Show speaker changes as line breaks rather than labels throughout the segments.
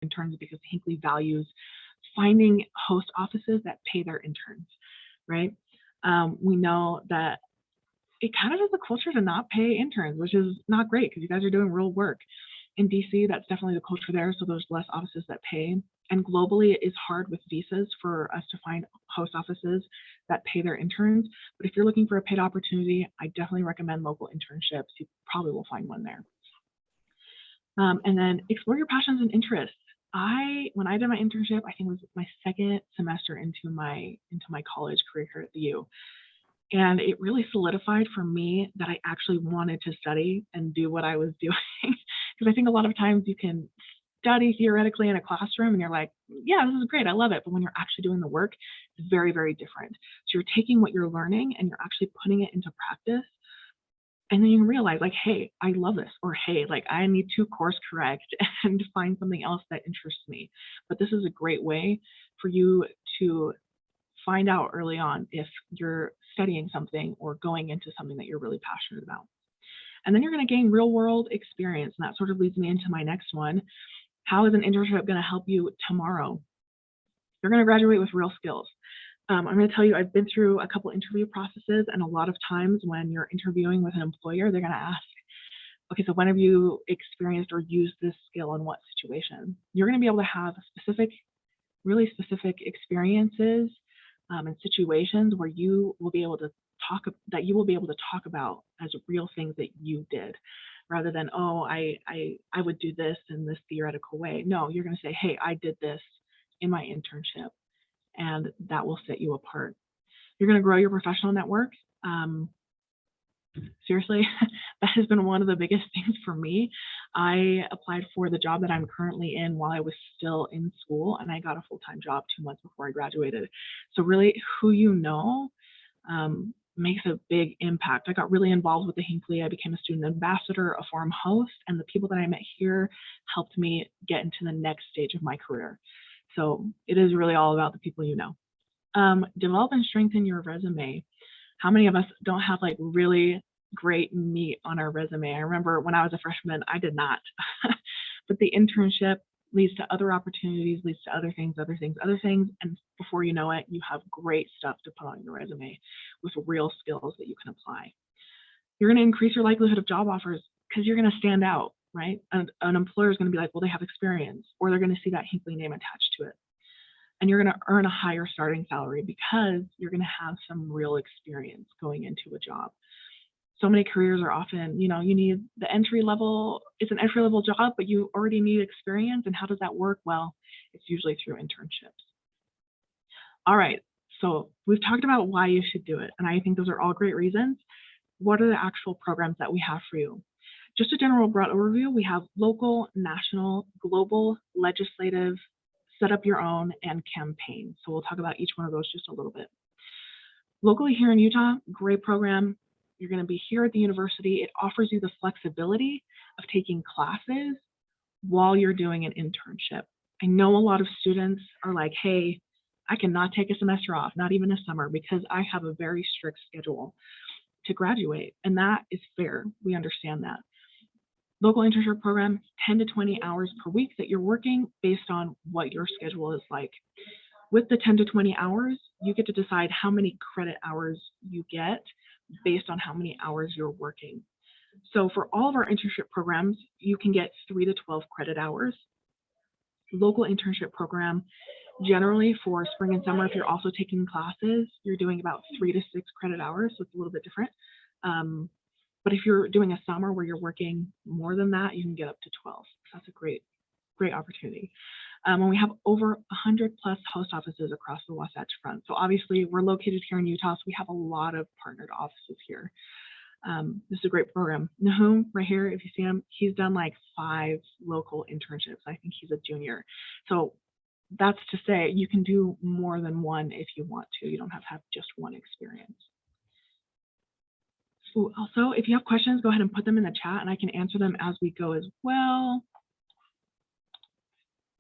interns because Hinckley values finding host offices that pay their interns, right? We know that it kind of is a culture to not pay interns, which is not great because you guys are doing real work. In DC, that's definitely the culture there, so there's less offices that pay. And globally, it is hard with visas for us to find host offices that pay their interns. But if you're looking for a paid opportunity, I definitely recommend local internships. You probably will find one there. And then explore your passions and interests. When I did my internship, I think it was my second semester into my college career here at the U. And it really solidified for me that I actually wanted to study and do what I was doing. Because I think a lot of times you can study theoretically in a classroom and you're like, yeah, this is great, I love it. But when you're actually doing the work, it's very, very different. So you're taking what you're learning and you're actually putting it into practice. And then you realize like, hey, I love this, or hey, like I need to course correct and find something else that interests me. But this is a great way for you to find out early on if you're studying something or going into something that you're really passionate about. And then you're going to gain real world experience. And that sort of leads me into my next one. How is an internship going to help you tomorrow? You're going to graduate with real skills. I'm going to tell you, I've been through a couple interview processes, and a lot of times when you're interviewing with an employer, they're going to ask, okay, so when have you experienced or used this skill in what situation? You're going to be able to have really specific experiences and situations where you will be able to talk about as real things that you did, rather than, oh, I would do this in this theoretical way. No, you're going to say, hey, I did this in my internship, and that will set you apart. You're going to grow your professional network. Seriously, that has been one of the biggest things for me. I applied for the job that I'm currently in while I was still in school, and I got a full-time job 2 months before I graduated. So really, who you know makes a big impact. I got really involved with the Hinckley. I became a student ambassador, a forum host, and the people that I met here helped me get into the next stage of my career. So it is really all about the people you know. Develop and strengthen your resume. How many of us don't have like really great meat on our resume? I remember when I was a freshman, I did not. But the internship leads to other opportunities, leads to other things. And before you know it, you have great stuff to put on your resume with real skills that you can apply. You're going to increase your likelihood of job offers because you're going to stand out, right? An employer is going to be like, well, they have experience, or they're going to see that Hinckley name attached to it. And you're going to earn a higher starting salary because you're going to have some real experience going into a job. So many careers are often, you need the entry level, it's an entry level job, but you already need experience. And how does that work? Well, it's usually through internships. All right, so we've talked about why you should do it. And I think those are all great reasons. What are the actual programs that we have for you? Just a general broad overview, we have local, national, global, legislative, set up your own, and campaign. So we'll talk about each one of those just a little bit. Locally here in Utah, great program. You're going to be here at the university. It offers you the flexibility of taking classes while you're doing an internship. I know a lot of students are like, hey, I cannot take a semester off, not even a summer, because I have a very strict schedule to graduate. And that is fair. We understand that. Local internship program, 10 to 20 hours per week that you're working based on what your schedule is like. With the 10 to 20 hours, you get to decide how many credit hours you get based on how many hours you're working. So for all of our internship programs, you can get 3 to 12 credit hours. Local internship program, generally for spring and summer, if you're also taking classes, you're doing about 3 to 6 credit hours, so it's a little bit different. But if you're doing a summer where you're working more than that, you can get up to 12. So that's a great opportunity. And we have over 100 plus host offices across the Wasatch Front. So obviously we're located here in Utah, so we have a lot of partnered offices here. This is a great program. Nahum, right here, if you see him, he's done like 5 local internships. I think he's a junior. So that's to say you can do more than one if you want to. You don't have to have just one experience. So also, if you have questions, go ahead and put them in the chat and I can answer them as we go as well.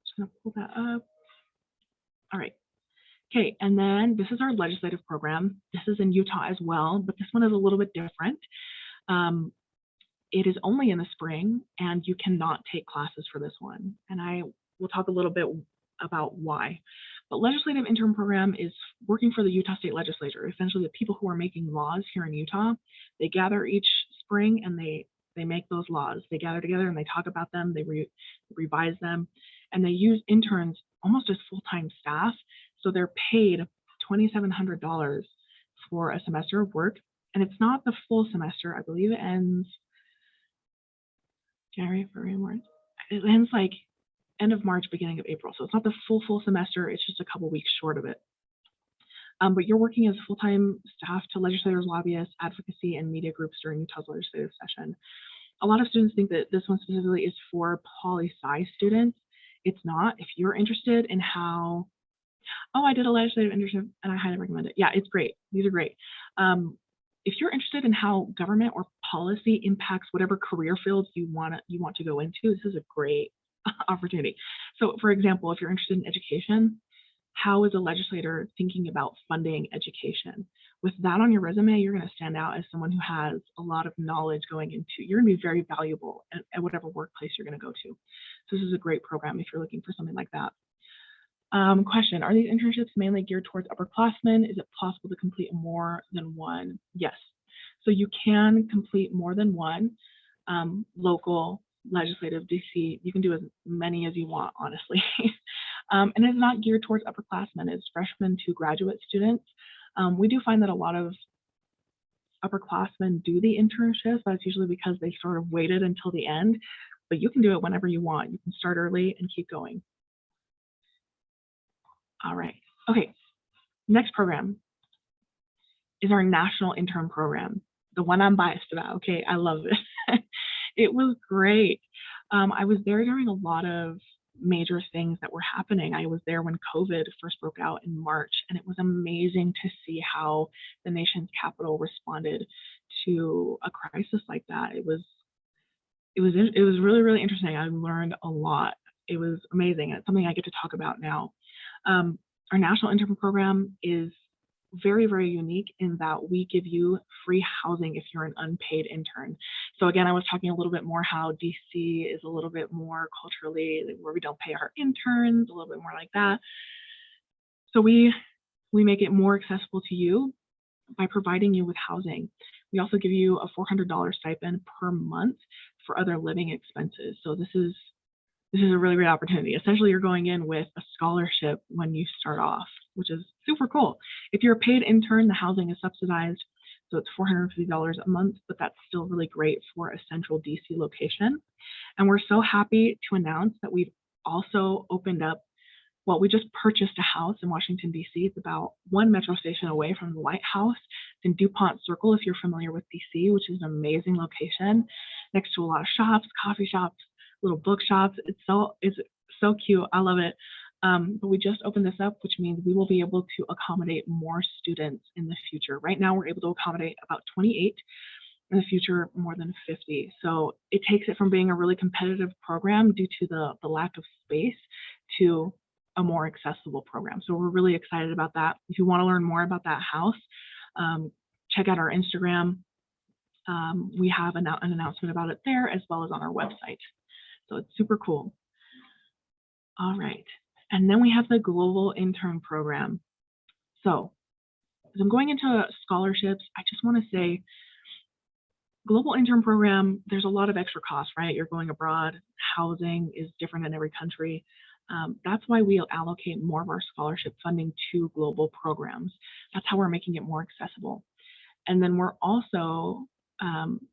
Just gonna pull that up. All right. Okay, and then this is our legislative program. This is in Utah as well, but this one is a little bit different. It is only in the spring and you cannot take classes for this one. And I we'll talk a little bit about why. But legislative intern program is working for the Utah State Legislature. Essentially, the people who are making laws here in Utah, they gather each spring and they make those laws. They gather together and they talk about them, they revise them, and they use interns almost as full-time staff. So they're paid $2,700 for a semester of work. And it's not the full semester. I believe it ends January, February, March. It ends like end of March, beginning of April. So it's not the full semester. It's just a couple weeks short of it. But you're working as full-time staff to legislators, lobbyists, advocacy, and media groups during Utah's legislative session. A lot of students think that this one specifically is for poli-sci students. It's not. If you're interested in how, oh, I did a legislative internship and I highly recommend it. Yeah, it's great. These are great. If you're interested in how government or policy impacts whatever career fields you want to go into, this is a great opportunity. So, for example, if you're interested in education, how is a legislator thinking about funding education? With that on your resume, you're going to stand out as someone who has a lot of knowledge going into. You're going to be very valuable at whatever workplace you're going to go to. So this is a great program if you're looking for something like that. Question, are these internships mainly geared towards upperclassmen? Is it possible to complete more than one? Yes. So you can complete more than one. Local, legislative, DC, you can do as many as you want, honestly. And it's not geared towards upperclassmen. It's freshmen to graduate students. We do find that a lot of upperclassmen do the internships, but it's usually because they sort of waited until the end. But you can do it whenever you want. You can start early and keep going. All right. Okay. Next program is our National Intern Program, the one I'm biased about. Okay, I love this. It was great. I was there during a lot of major things that were happening. I was there when COVID first broke out in March, and it was amazing to see how the nation's capital responded to a crisis like that. It was really, really interesting. I learned a lot. It was amazing. It's something I get to talk about now. Our National Intern Program is very, very unique in that we give you free housing if you're an unpaid intern. So again, I was talking a little bit more how DC is a little bit more culturally where we don't pay our interns, a little bit more like that. So we make it more accessible to you by providing you with housing. We also give you a $400 stipend per month for other living expenses. So this is a really great opportunity. Essentially, you're going in with a scholarship when you start off, which is super cool. If you're a paid intern, the housing is subsidized, so it's $450 a month, but that's still really great for a central DC location. And we're so happy to announce that we've also opened up, well, we just purchased a house in Washington, DC. It's about one metro station away from the White House. It's in DuPont Circle, if you're familiar with DC, which is an amazing location, next to a lot of shops, coffee shops, little bookshops. It's so cute. I love it. But we just opened this up, which means we will be able to accommodate more students in the future. Right now, we're able to accommodate about 28. In the future, more than 50. So it takes it from being a really competitive program due to the lack of space to a more accessible program. So we're really excited about that. If you want to learn more about that house, check out our Instagram. We have an announcement about it there as well as on our website. So it's super cool. All right. And then we have the Global Intern Program. So as I'm going into scholarships, I just want to say, Global Intern Program, there's a lot of extra costs, right? You're going abroad, housing is different in every country. That's why we allocate more of our scholarship funding to global programs. That's how we're making it more accessible. And then we're also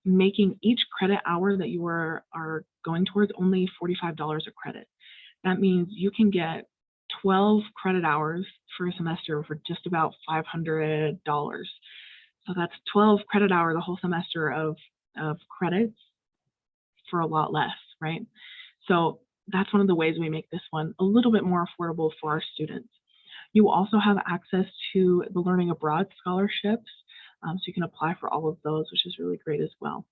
making each credit hour that you are going towards only $45 a credit. That means you can get 12 credit hours for a semester for just about $500. So that's 12 credit hour, the whole semester of credits for a lot less, right? So that's one of the ways we make this one a little bit more affordable for our students. You also have access to the Learning Abroad scholarships, so you can apply for all of those, which is really great as well.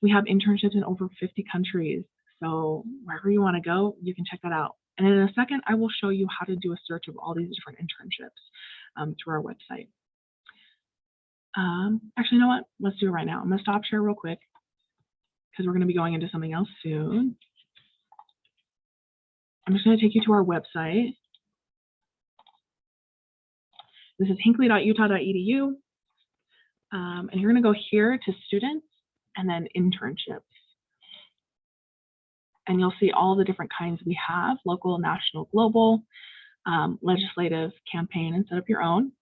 We have internships in over 50 countries, so wherever you want to go, you can check that out. And in a second, I will show you how to do a search of all these different internships through our website. Actually, you know what? Let's do it right now. I'm going to stop share real quick because we're going to be going into something else soon. I'm just going to take you to our website. This is hinckley.utah.edu. And you're going to go here to students and then internships. And you'll see all the different kinds we have: local, national, global, legislative, campaign, and set up your own.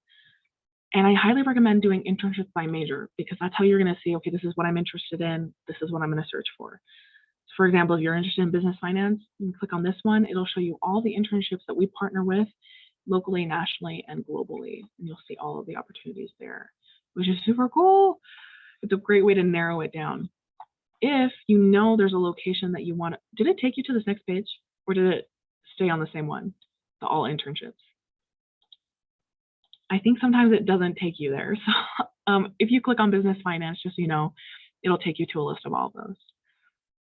And I highly recommend doing internships by major, because that's how you're going to see, okay, this is what I'm interested in. This is what I'm going to search for. So for example, if you're interested in business finance, you can click on this one. It'll show you all the internships that we partner with locally, nationally, and globally. And you'll see all of the opportunities there, which is super cool. It's a great way to narrow it down. If you know there's a location that you want, did it take you to this next page, or did it stay on the same one, the all internships? I think sometimes it doesn't take you there. So if you click on business finance, just so you know, it'll take you to a list of all of those.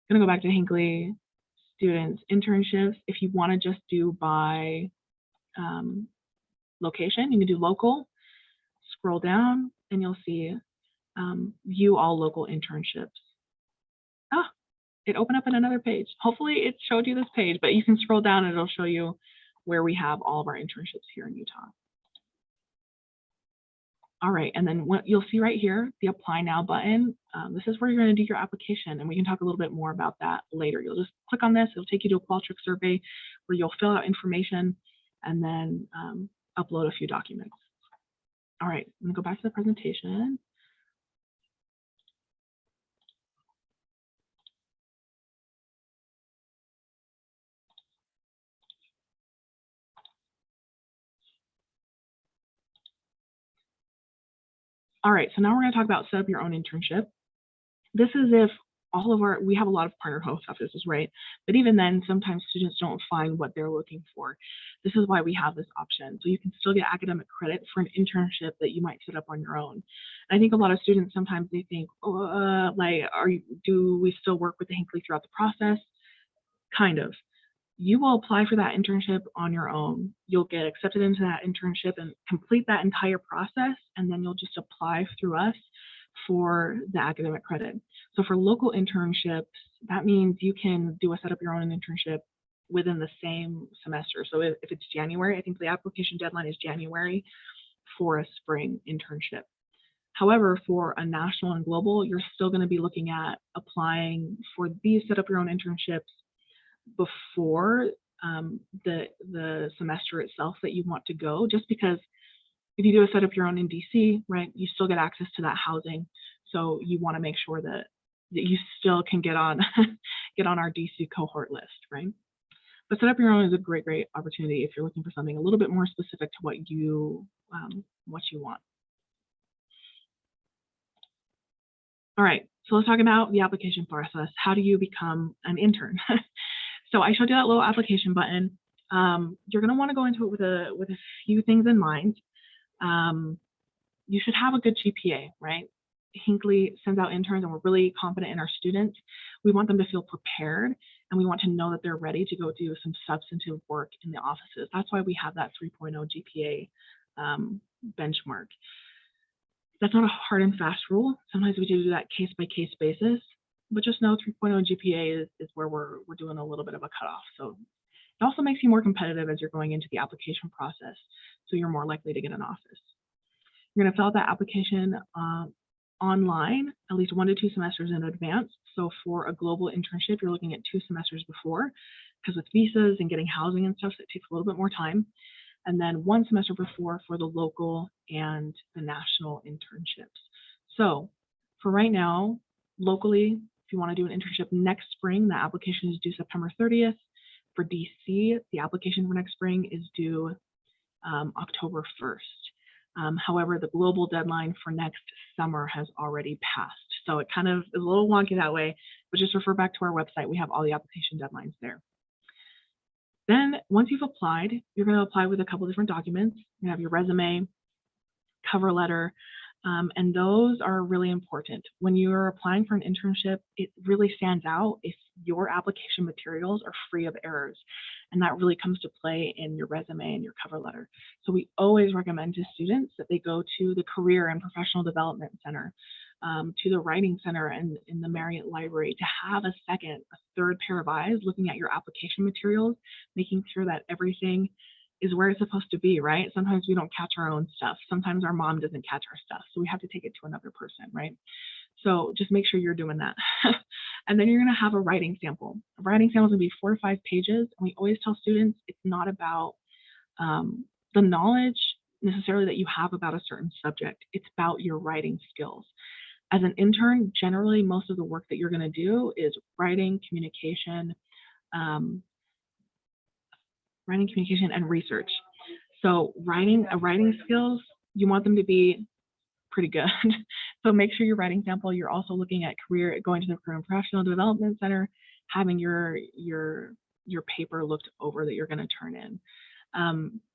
I'm gonna go back to Hinckley students internships. If you want to just do by location, you can do local. Scroll down and you'll see view all local internships. It opened up in another page. Hopefully it showed you this page, but you can scroll down and it'll show you where we have all of our internships here in Utah. All right, and then what you'll see right here, the Apply Now button, this is where you're going to do your application, and we can talk a little bit more about that later. You'll just click on this. It'll take you to a Qualtrics survey where you'll fill out information and then upload a few documents. All right, I'm going to go back to the presentation. All right, so now we're going to talk about set up your own internship. This is if all of we have a lot of partner host offices, right? But even then, sometimes students don't find what they're looking for. This is why we have this option. So you can still get academic credit for an internship that you might set up on your own. And I think a lot of students, sometimes they think, do we still work with the Hinckley throughout the process? Kind of. You will apply for that internship on your own. You'll get accepted into that internship and complete that entire process, and then you'll just apply through us for the academic credit. So for local internships, that means you can do a set up your own internship within the same semester. So if it's January, I think the application deadline is January for a spring internship. However, for a national and global, you're still going to be looking at applying for these set up your own internships before the semester itself that you want to go, just because if you do a set up your own in DC, right, you still get access to that housing. So you want to make sure that you still can get on our DC cohort list, right? But set up your own is a great opportunity if you're looking for something a little bit more specific to what you want. All right, so let's talk about the application process. How do you become an intern? So I showed you that little application button. You're going to want to go into it with a few things in mind. You should have a good GPA, right? Hinckley sends out interns and we're really confident in our students. We want them to feel prepared and we want to know that they're ready to go do some substantive work in the offices. That's why we have that 3.0 GPA benchmark. That's not a hard and fast rule. Sometimes we do that case by case basis, but just know 3.0 GPA is where we're doing a little bit of a cutoff. So it also makes you more competitive as you're going into the application process. So you're more likely to get an office. You're going to fill out that application online at least 1 to 2 semesters in advance. So for a global internship, you're looking at 2 semesters before, because with visas and getting housing and stuff, so it takes a little bit more time. And then 1 semester before for the local and the national internships. So for right now, locally, if you want to do an internship next spring, the application is due September 30th. For DC, the application for next spring is due October 1st. However, the global deadline for next summer has already passed. So it kind of is a little wonky that way, but just refer back to our website. We have all the application deadlines there. Then once you've applied, you're going to apply with a couple different documents. You have your resume, cover letter, and those are really important. When you're applying for an internship, it really stands out if your application materials are free of errors. And that really comes to play in your resume and your cover letter. So we always recommend to students that they go to the Career and Professional Development Center. to the Writing Center and in the Marriott Library, to have a third pair of eyes looking at your application materials, making sure that everything is where it's supposed to be, right? Sometimes we don't catch our own stuff. Sometimes our mom doesn't catch our stuff. So we have to take it to another person, right? So just make sure you're doing that. And then you're going to have a writing sample. A writing sample is going to be 4 to 5 pages. And we always tell students it's not about the knowledge necessarily that you have about a certain subject. It's about your writing skills. As an intern, generally, most of the work that you're going to do is writing, communication, and research. So writing skills, you want them to be pretty good. So make sure your writing sample, you're also looking at going to the Career and Professional Development Center, having your paper looked over that you're going to turn in.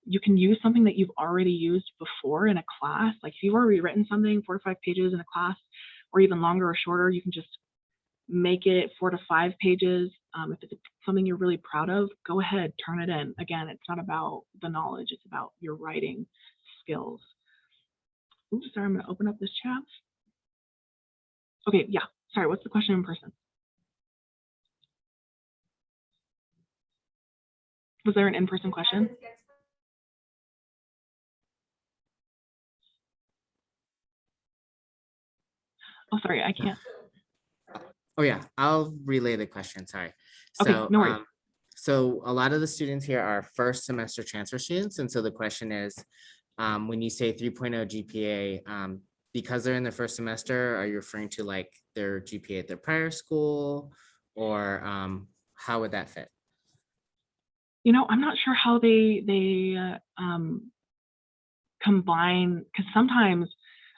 You can use something that you've already used before in a class. Like if you've already written something 4 to 5 pages in a class, or even longer or shorter, you can just make it 4 to 5 pages. If it's something you're really proud of, go ahead, turn it in. Again, it's not about the knowledge, it's about your writing skills. Oops, sorry, I'm going to open up this chat. Okay, yeah, sorry, what's the question in person? Was there an in-person question? Oh, sorry, I can't.
Oh yeah, I'll relay the question, sorry.
Okay,
So,
no worries.
So a lot of the students here are first semester transfer students. And so the question is, when you say 3.0 GPA, because they're in their first semester, are you referring to like their GPA at their prior school, or how would that fit?
You know, I'm not sure how they combine, because sometimes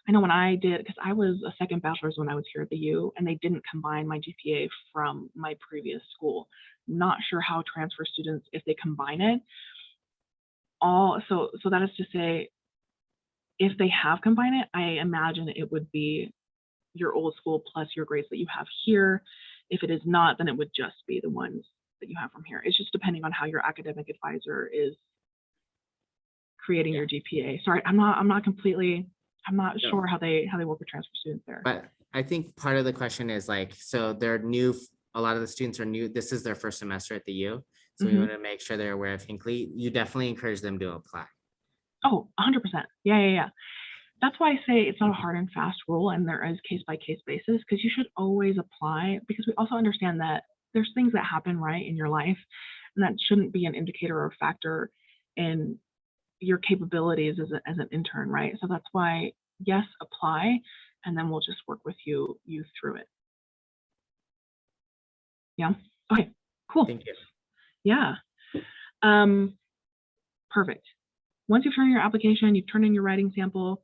I know when I did, because I was a second bachelor's when I was here at the U, and they didn't combine my GPA from my previous school. Not sure how transfer students, if they combine it. So that is to say, if they have combined it, I imagine it would be your old school plus your grades that you have here. If it is not, then it would just be the ones that you have from here. It's just depending on how your academic advisor is creating your GPA. Sorry, I'm not sure how they work with transfer students there.
But I think part of the question is like, so they're new, a lot of the students are new, this is their first semester at the U. So we want to make sure they're aware of Hinckley. You definitely encourage them to apply.
Oh, 100%. Yeah. That's why I say it's not a hard and fast rule, and there is case by case basis, because you should always apply, because we also understand that there's things that happen right in your life, and that shouldn't be an indicator or factor in your capabilities as an intern, right? So that's why, yes, apply, and then we'll just work with you through it. Yeah. Okay. Cool.
Thank you.
Yeah. Perfect. Once you've turned in your application, you've turned in your writing sample,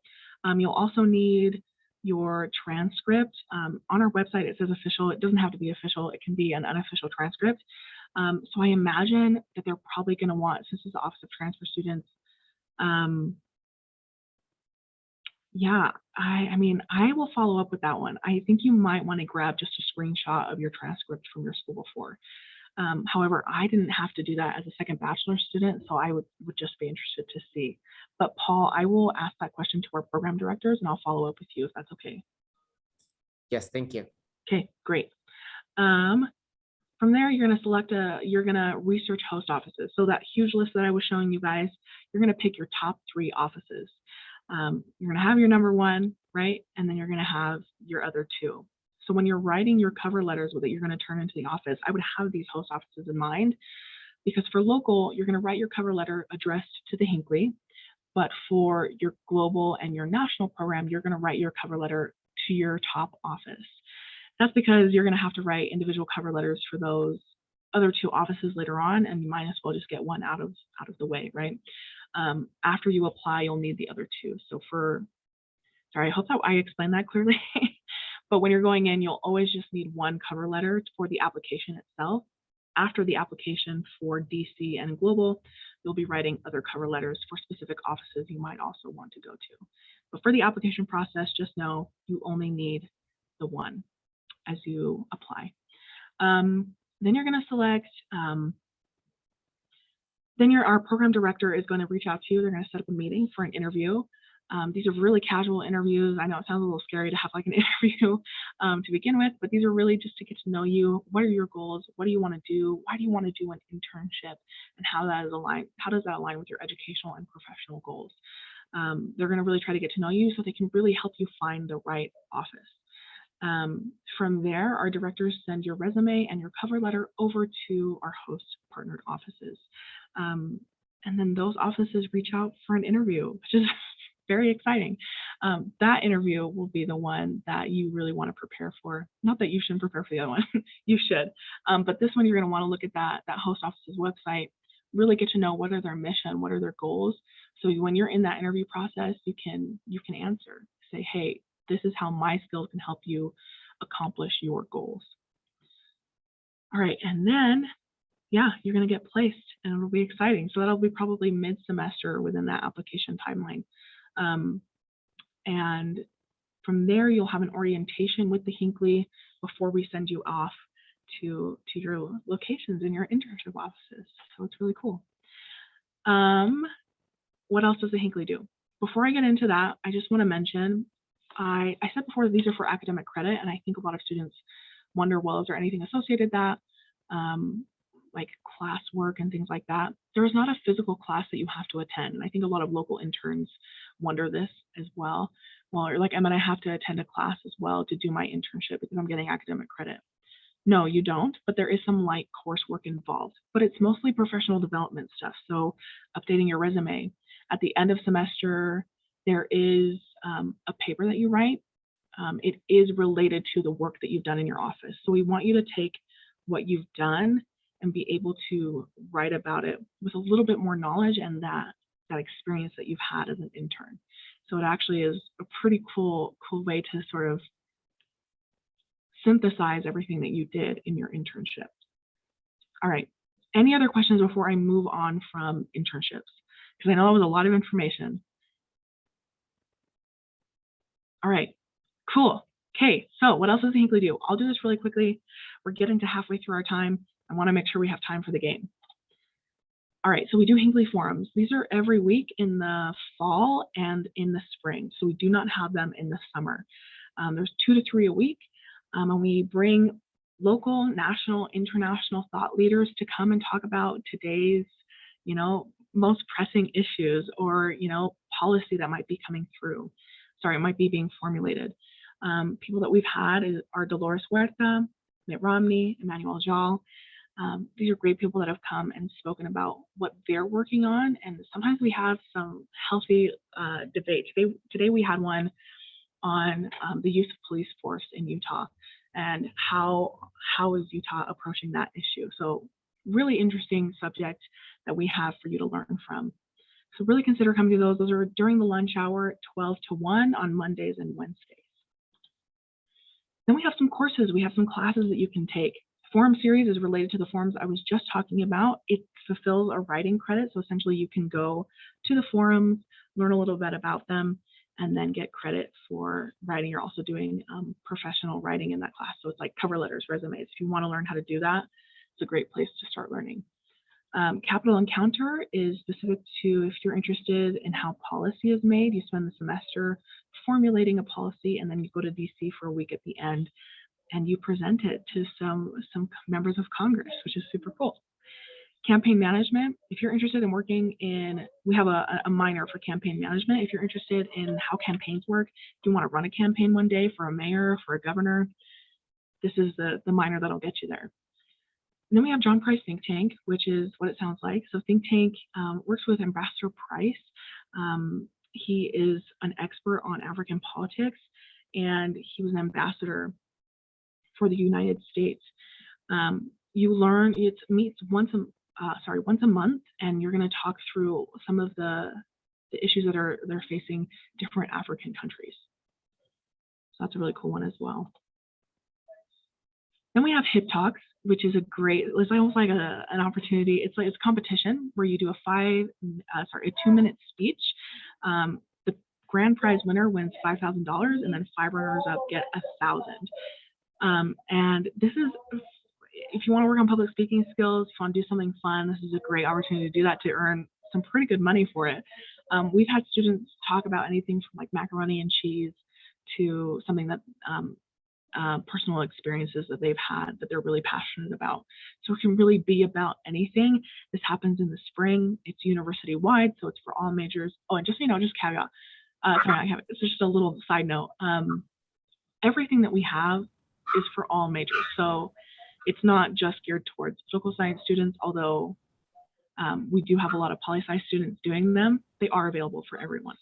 you'll also need your transcript. On our website, it says official. It doesn't have to be official. It can be an unofficial transcript. So I imagine that they're probably going to want, since it's the Office of Transfer Students, yeah, I mean, I will follow up with that one. I think you might want to grab just a screenshot of your transcript from your school before. However, I didn't have to do that as a second bachelor student, so I would just be interested to see. But Paul, I will ask that question to our program directors, and I'll follow up with you if that's okay.
Yes, thank you.
Okay, great. From there, you're going to select you're going to research host offices. So that huge list that I was showing you guys, you're going to pick your top 3 offices. You're going to have your number 1, right? And then you're going to have your other 2. So when you're writing your cover letters that you're going to turn into the office, I would have these host offices in mind, because for local, you're going to write your cover letter addressed to the Hinckley, but for your global and your national program, you're going to write your cover letter to your top office. That's because you're going to have to write individual cover letters for those other 2 offices later on, and you might as well just get one out of the way, right? After you apply, you'll need the other 2. So sorry, I hope that I explained that clearly. But when you're going in, you'll always just need one cover letter for the application itself. After the application for DC and global, you'll be writing other cover letters for specific offices you might also want to go to. But for the application process, just know you only need the one as you apply. Then you're going to select, then our program director is going to reach out to you. They're going to set up a meeting for an interview. These are really casual interviews. I know it sounds a little scary to have like an interview to begin with, but these are really just to get to know you. What are your goals? What do you want to do? Why do you want to do an internship? And how does that align with your educational and professional goals? They're going to really try to get to know you so they can really help you find the right office. From there, our directors send your resume and your cover letter over to our host partnered offices. And then those offices reach out for an interview, which is very exciting. That interview will be the one that you really want to prepare for. Not that you shouldn't prepare for the other one, you should. But this one, you're going to want to look at that host office's website, really get to know what are their mission, what are their goals. So when you're in that interview process, you can answer, say, hey, this is how my skills can help you accomplish your goals. All right, and then, yeah, you're going to get placed and it'll be exciting. So that'll be probably mid-semester within that application timeline. And from there, you'll have an orientation with the Hinckley before we send you off to your locations in your internship offices. So it's really cool. What else does the Hinckley do? Before I get into that, I just want to mention, I said before these are for academic credit, and I think a lot of students wonder, well, is there anything associated with that, like classwork and things like that? There is not a physical class that you have to attend, and I think a lot of local interns wonder this as well. Well, you're like, am I going to have to attend a class as well to do my internship because I'm getting academic credit? No, you don't, but there is some light coursework involved, but it's mostly professional development stuff. So updating your resume. At the end of semester, there is a paper that you write. It is related to the work that you've done in your office. So we want you to take what you've done and be able to write about it with a little bit more knowledge and that experience that you've had as an intern. So it actually is a pretty cool way to sort of synthesize everything that you did in your internship. All right, any other questions before I move on from internships? Because I know that was a lot of information. All right, cool. Okay, so what else does Hinckley do? I'll do this really quickly. We're getting to halfway through our time. I want to make sure we have time for the game. All right, so we do Hinckley forums. These are every week in the fall and in the spring. So we do not have them in the summer. There's 2 to 3 a week. And we bring local, national, international thought leaders to come and talk about today's, most pressing issues or, policy that might be coming through. Sorry, it might be being formulated. People that we've had are Dolores Huerta, Mitt Romney, Emmanuel Jal. These are great people that have come and spoken about what they're working on. And sometimes we have some healthy debate. Today we had one on the use of police force in Utah and how is Utah approaching that issue. So really interesting subject that we have for you to learn from. So really consider coming to those. Those are during the lunch hour, 12 to 1 on Mondays and Wednesdays. Then we have some courses. We have some classes that you can take. Forum series is related to the forums I was just talking about. It fulfills a writing credit. So essentially you can go to the forums, learn a little bit about them, and then get credit for writing. You're also doing professional writing in that class. So it's like cover letters, resumes. If you want to learn how to do that, it's a great place to start learning. Capital Encounter is specific to if you're interested in how policy is made. You spend the semester formulating a policy, and then you go to DC for a week at the end, and you present it to some members of Congress, which is super cool. Campaign management, if you're interested in working in, we have a minor for campaign management. If you're interested in how campaigns work, if you want to run a campaign one day for a mayor, for a governor, this is the minor that'll get you there. And then we have John Price Think Tank, which is what it sounds like. So Think Tank works with Ambassador Price. He is an expert on African politics, and he was an ambassador for the United States. You learn, it meets once a month, and you're going to talk through some of the issues that they're facing different African countries. So that's a really cool one as well. Then we have Hip Talks, which is it's almost like an opportunity. It's a competition where you do a 2-minute speech. The grand prize winner wins $5,000, and then 5 runners up get $1,000. And this is, if you want to work on public speaking skills, if you want to do something fun, this is a great opportunity to do that, to earn some pretty good money for it. We've had students talk about anything from like macaroni and cheese to something that personal experiences that they've had that they're really passionate about. So it can really be about anything. This happens in the spring. It's university wide, so it's for all majors. Oh, and just so you know, just caveat. It's just a little side note. Everything that we have is for all majors. So it's not just geared towards political science students, although we do have a lot of poli-sci students doing them. They are available for everyone.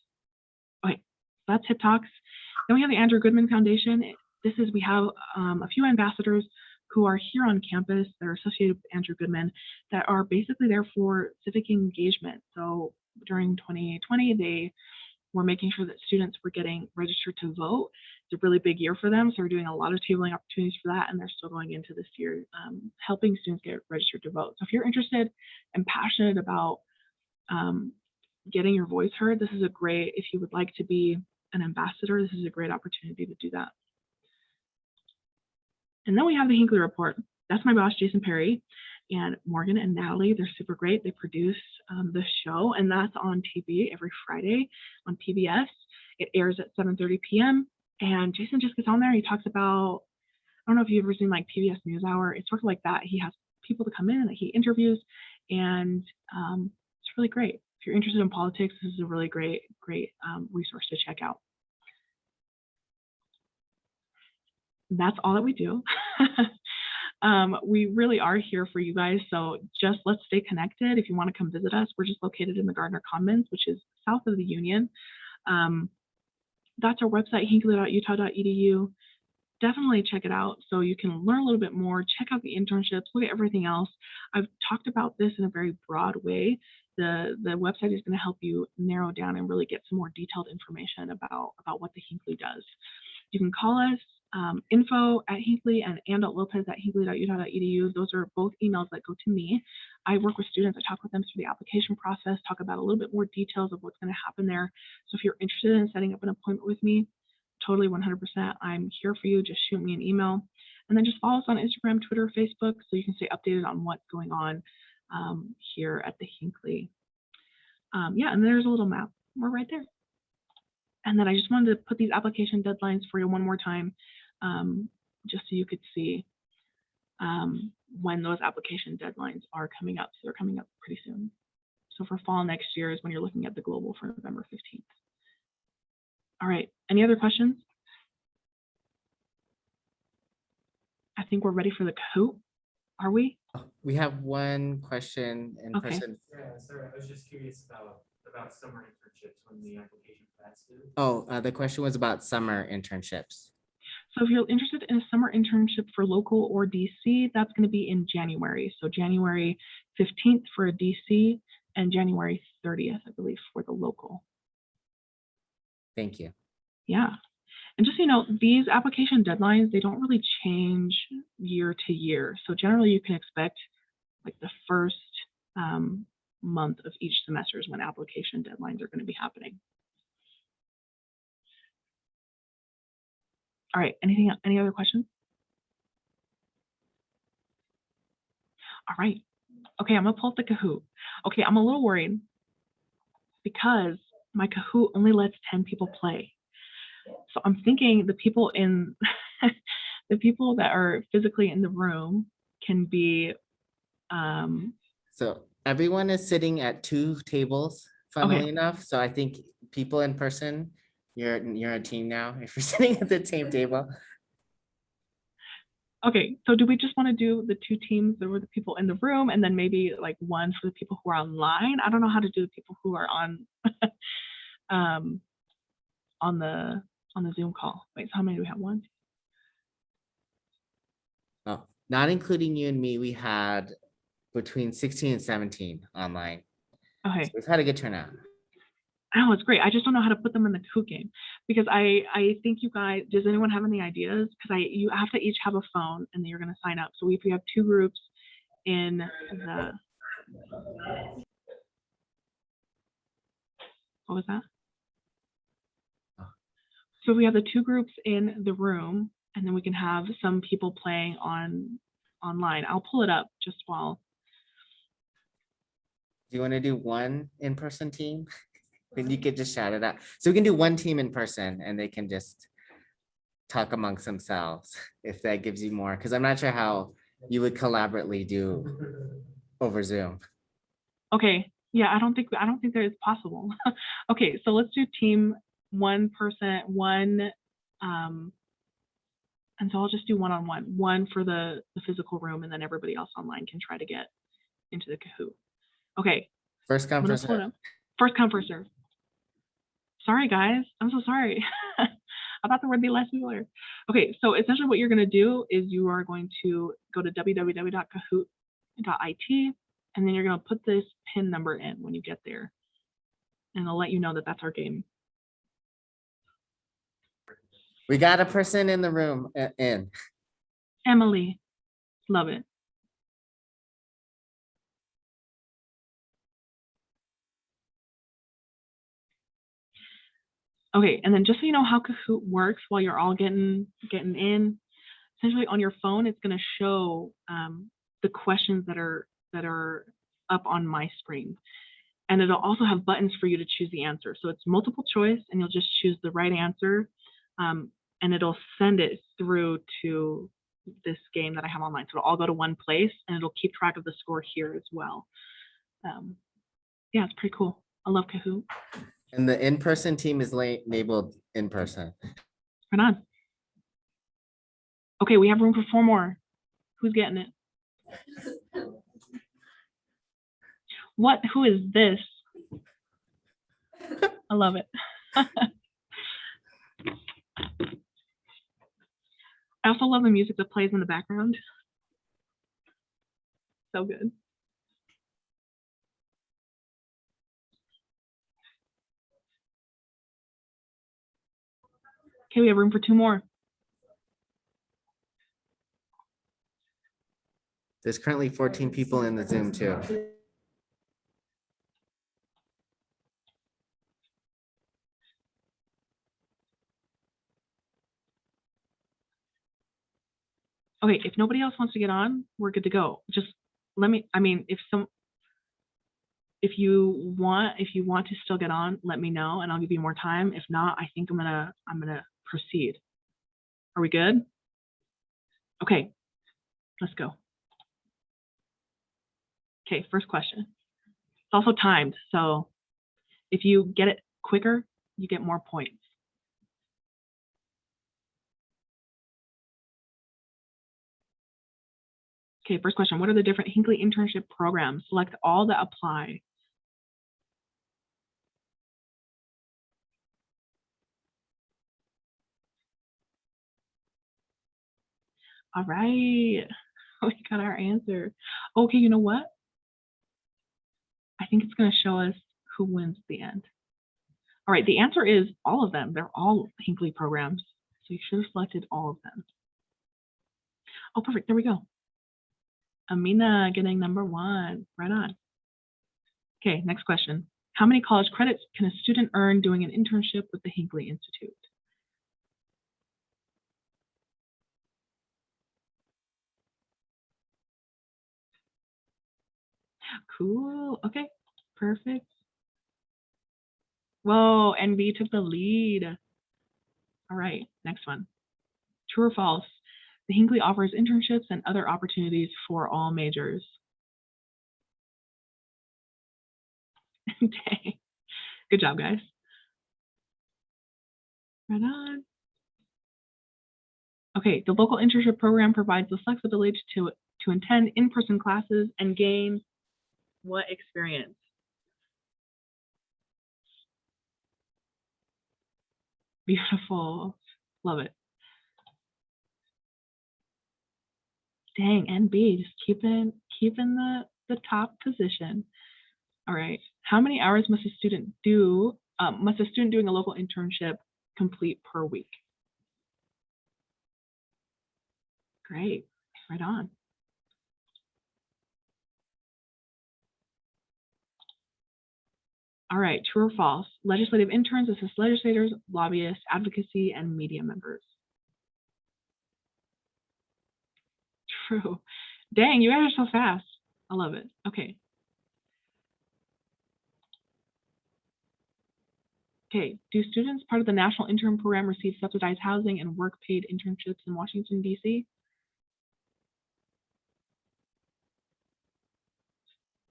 Okay, that's Hip Talks. Then we have the Andrew Goodman Foundation. We have a few ambassadors who are here on campus that are associated with Andrew Goodman that are basically there for civic engagement. So during 2020, they were making sure that students were getting registered to vote. It's a really big year for them, so we're doing a lot of tabling opportunities for that, and they're still going into this year helping students get registered to vote. So if you're interested and passionate about getting your voice heard, this is a great, if you would like to be an ambassador, this is a great opportunity to do that. And then we have the Hinckley Report. That's my boss, Jason Perry, and Morgan and Natalie. They're super great. They produce the show, and that's on TV every Friday on PBS. It airs at 7:30 p.m. And Jason just gets on there. He talks about, I don't know if you've ever seen like PBS NewsHour. It's sort of like that. He has people to come in that he interviews, and it's really great. If you're interested in politics, this is a really great resource to check out. That's all that we do. We really are here for you guys, so just let's stay connected. If you want to come visit us, we're just located in the Gardner Commons, which is south of the Union. That's our website, hinckley.utah.edu. Definitely check it out so you can learn a little bit more, check out the internships, look at everything else. I've talked about this in a very broad way. The website is going to help you narrow down and really get some more detailed information about what the Hinckley does. You can call us, info@Hinckley and Lopez@hinckley.utah.edu. Those are both emails that go to me. I work with students. I talk with them through the application process, talk about a little bit more details of what's going to happen there. So if you're interested in setting up an appointment with me, totally 100%, I'm here for you. Just shoot me an email. And then just follow us on Instagram, Twitter, Facebook, so you can stay updated on what's going on here at the Hinckley. Yeah, and there's a little map. We're right there. And then I just wanted to put these application deadlines for you one more time, just so you could see when those application deadlines are coming up. So they're coming up pretty soon. So for fall next year is when you're looking at the global for November 15th. All right, any other questions? I think we're ready for the Kahoot. Are we?
We have one question in person.
Yeah, sorry, I was just curious about summer internships when the application for that's due.
Oh, the question was about summer internships.
So if you're interested in a summer internship for local or DC, that's going to be in January. So January 15th for a DC and January 30th, I believe, for the local.
Thank you.
Yeah. And just so you know, these application deadlines, they don't really change year to year. So generally you can expect like the first month of each semester is when application deadlines are going to be happening. All right, any other questions? All right. Okay, I'm gonna pull up the Kahoot. Okay, I'm a little worried because my Kahoot only lets 10 people play. So I'm thinking the people in the people that are physically in the room can be
So everyone is sitting at 2 tables, funnily enough. So I think people in person, you're a team now if you're sitting at the same table.
Okay, so do we just want to do the 2 teams that were the people in the room and then maybe like one for the people who are online? I don't know how to do the people who are on on the Zoom call. Wait, so how many do we have? 1?
Oh, not including you and me, we had between 16 and 17 online.
Okay.
So we've had a good turnout.
Oh, it's great. I just don't know how to put them in the Kahoot game because I think you guys, does anyone have any ideas? Because you have to each have a phone and then you're going to sign up. So if we have 2 groups in the, what was that? So we have the 2 groups in the room and then we can have some people playing online. I'll pull it up just while.
Do you want to do one in-person team? And you could just shout it out. So we can do one team in person and they can just talk amongst themselves if that gives you more, because I'm not sure how you would collaboratively do over Zoom.
Okay, yeah, I don't think that is possible. Okay, so let's do team, one person, one, and so I'll just do one-on-one, one for the physical room, and then everybody else online can try to get into the Kahoot. Okay,
First come,
I'm gonna
first
pull it
serve.
up. First come, first serve. Sorry, guys. I'm so sorry. I thought there would be less people here. Okay, so essentially what you're going to do is you are going to go to www.kahoot.it, and then you're going to put this PIN number in when you get there. And it'll let you know that that's our game.
We got a person in the room in.
Emily. Love it. Okay, and then just so you know how Kahoot works while you're all getting in, essentially on your phone, it's going to show the questions that are up on my screen. And it'll also have buttons for you to choose the answer. So it's multiple choice, and you'll just choose the right answer, and it'll send it through to this game that I have online. So it'll all go to one place, and it'll keep track of the score here as well. Yeah, it's pretty cool. I love Kahoot.
And the in-person team is labeled in person.
Right on. Okay, we have room for 4 more. Who's getting it? What? Who is this? I love it. I also love the music that plays in the background. So good. Okay, we have room for 2 more.
There's currently 14 people in the Zoom too.
Okay, if nobody else wants to get on, we're good to go. Just let me, I mean, if you want to still get on, let me know and I'll give you more time. If not, I think I'm gonna proceed. Are we good? Okay, let's go. Okay, first question. It's also timed, so if you get it quicker, you get more points. Okay, first question. What are the different Hinckley Internship Programs? Select all that apply. All right, we got our answer. Okay, you know what? I think it's going to show us who wins at the end. All right, the answer is all of them. They're all Hinckley programs. So you should have selected all of them. Oh, perfect. There we go. Amina getting number 1. Right on. Okay, next question. How many college credits can a student earn doing an internship with the Hinckley Institute? Cool. Okay, perfect. Whoa, NB took the lead. All right, next one. True or false? The Hinckley offers internships and other opportunities for all majors. Dang. Good job, guys. Right on. Okay, the local internship program provides the flexibility to attend in-person classes and gain what experience? Beautiful. Love it. Dang, NB, just keeping the top position. All right. How many hours must a student do? Must a student doing a local internship complete per week? Great. Right on. All right. True or false? Legislative interns assist legislators, lobbyists, advocacy, and media members. True. Dang, you guys are so fast. I love it. Okay. Okay, do students part of the National Intern Program receive subsidized housing and work paid internships in Washington, D.C.?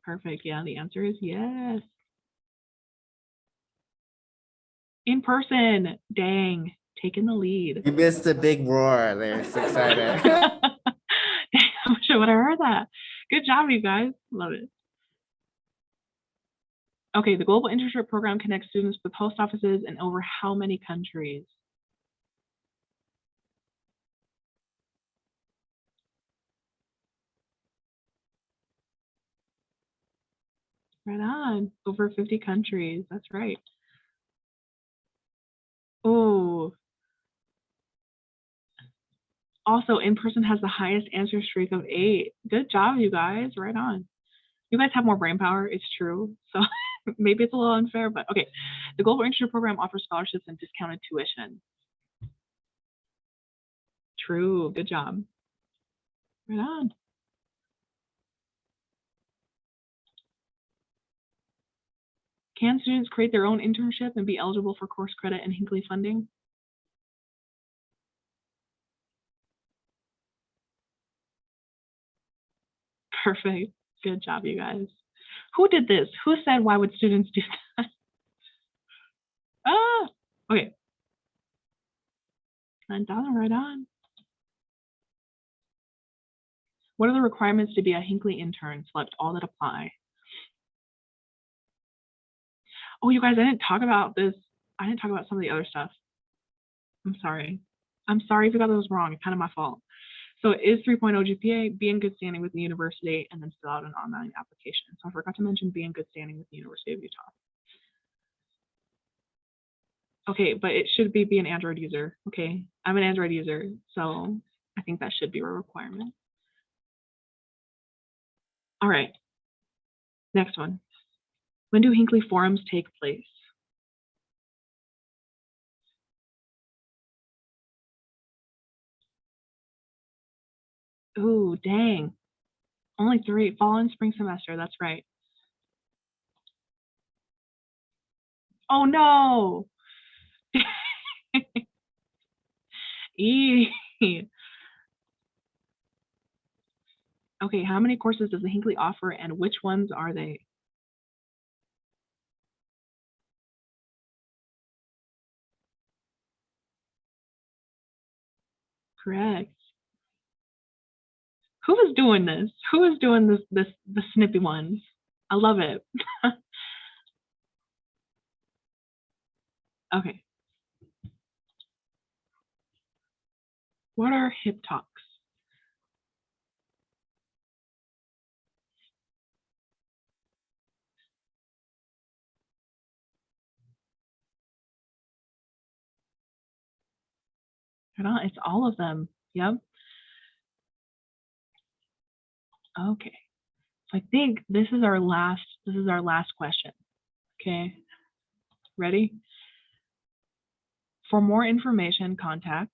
Perfect. Yeah, the answer is yes. In person. Dang, taking the lead.
You missed a big roar. They're so excited.
Dang, I wish I would have heard that. Good job, you guys. Love it. Okay, the Global Internship Program connects students with post offices in over how many countries? Right on. Over 50 countries. That's right. Oh. Also, in person has the highest answer streak of 8. Good job, you guys. Right on. You guys have more brain power. It's true. So maybe it's a little unfair, but okay. The Global Internship Program offers scholarships and discounted tuition. True. Good job. Right on. Can students create their own internship and be eligible for course credit and Hinckley funding? Perfect. Good job, you guys. Who did this? Who said, why would students do that? Ah, okay. 9,000, right on. What are the requirements to be a Hinckley intern? Select all that apply. Oh, you guys, I didn't talk about this. I didn't talk about some of the other stuff. I'm sorry. I'm sorry if you got those wrong. It's kind of my fault. So it is 3.0 GPA, be in good standing with the university, and then fill out an online application. So I forgot to mention be in good standing with the University of Utah. Okay, but it should be an Android user. Okay, I'm an Android user, so I think that should be a requirement. All right, next one. When do Hinckley forums take place? Ooh, dang. Only 3, fall and spring semester, that's right. Oh no! Okay, how many courses does the Hinckley offer and which ones are they? Correct. Who is doing this? Who is doing the snippy ones? I love it. Okay. What are hip talks? It's all of them. Yep. Okay. So I think this is our last question. Okay. Ready? For more information, contact.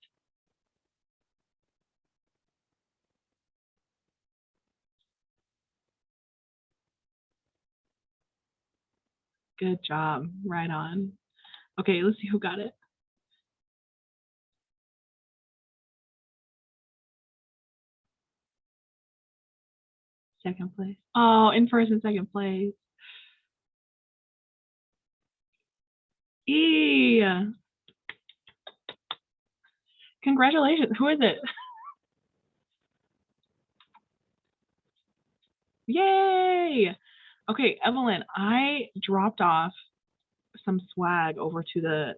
Good job. Right on. Okay, let's see who got it. Second place. Oh, in person, second place. Congratulations. Who is it? Yay! Okay, Evelyn, I dropped off some swag over to the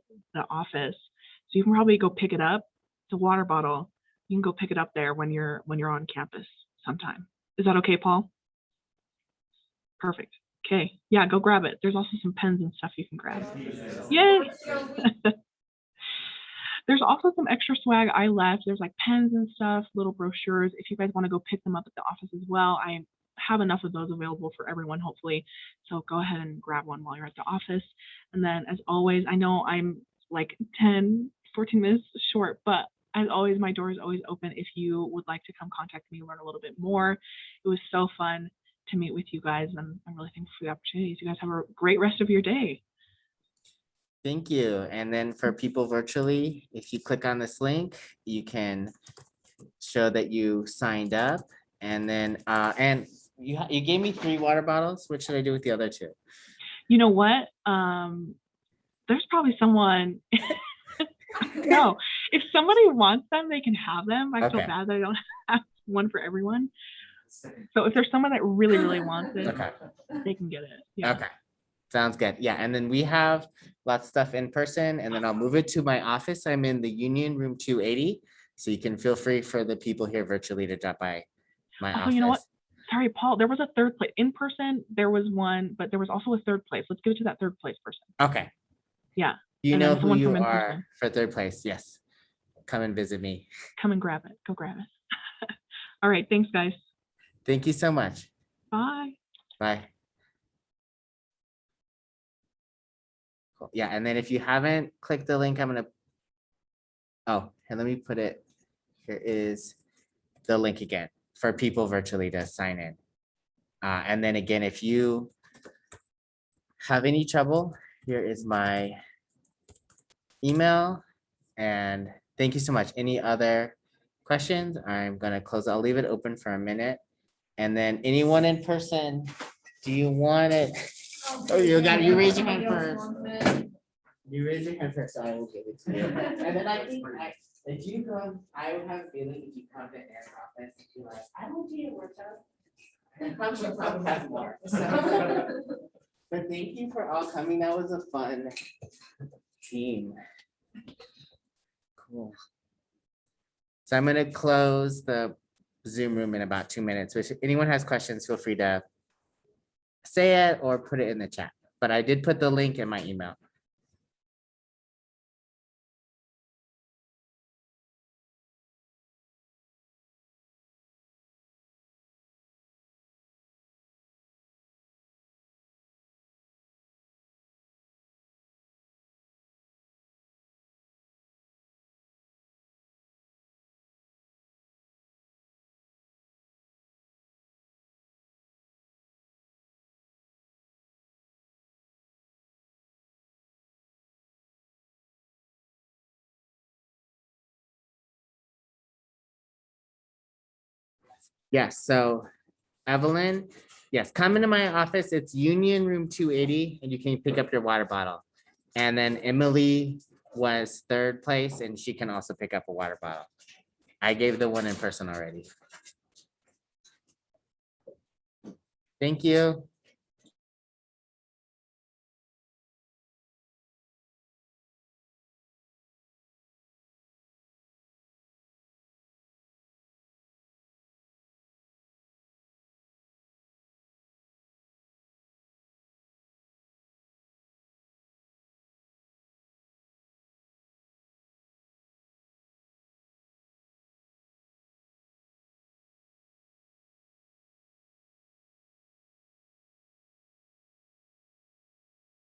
office, so you can probably go pick it up. It's a water bottle. You can go pick it up there when you're on campus sometime. Is that okay, Paul? Perfect. Okay, yeah, go grab it. There's also some pens and stuff you can grab. Yay! There's also some extra swag I left. There's like pens and stuff, little brochures. If you guys want to go pick them up at the office as well, I have enough of those available for everyone, hopefully. So go ahead and grab one while you're at the office. And then as always, I know I'm like 10, 14 minutes short, but as always, my door is always open if you would like to come contact me, learn a little bit more. It was so fun to meet with you guys, and I'm really thankful for the opportunities. You guys have a great rest of your day.
Thank you. And then for people virtually, if you click on this link, you can show that you signed up. And then, and you gave me 3 water bottles. What should I do with the other 2?
You know what? There's probably someone. No, if somebody wants them, they can have them. I feel
Okay.
bad that I don't have one for everyone. So if there's someone that really, really wants it,
Okay.
they can get it. Yeah.
Okay. Sounds good. Yeah. And then we have lots of stuff in person, and then I'll move it to my office. I'm in the Union Room 280. So you can feel free for the people here virtually to drop by my
Also,
office.
you know what? Sorry, Paul, there was a third place. In person, there was one, but there was also a third place. Let's give it to that third place person.
Okay.
Yeah.
You
And
know
then
who
someone
you
from in
are
person.
for third place. Yes. Come and visit me.
Come and grab it. Go grab it. All right. Thanks, guys.
Thank you so much.
Bye.
Bye. Cool. Yeah, and then if you haven't clicked the link, I'm gonna. Oh, and let me put it. Here is the link again for people virtually to sign in. And then again, if you have any trouble, here is my email. And thank you so much. Any other questions? I'm gonna close. I'll leave it open for a minute. And then anyone in person, do you want it? Oh, you raise your hand first. You raise your hand first, so I will give it to you. And then I think if you come, I would have a feeling if you come to Aaron's office, you're like, I don't do your workshop. And I'm sure probably has more. But thank you for all coming. That was a fun team. Cool. So I'm gonna close the Zoom room in about 2 minutes. If anyone has questions, feel free to say it or put it in the chat. But I did put the link in my email. Yes, so Evelyn, yes, come into my office. It's Union Room 280, and you can pick up your water bottle. And then Emily was third place, and she can also pick up a water bottle. I gave the one in person already. Thank you.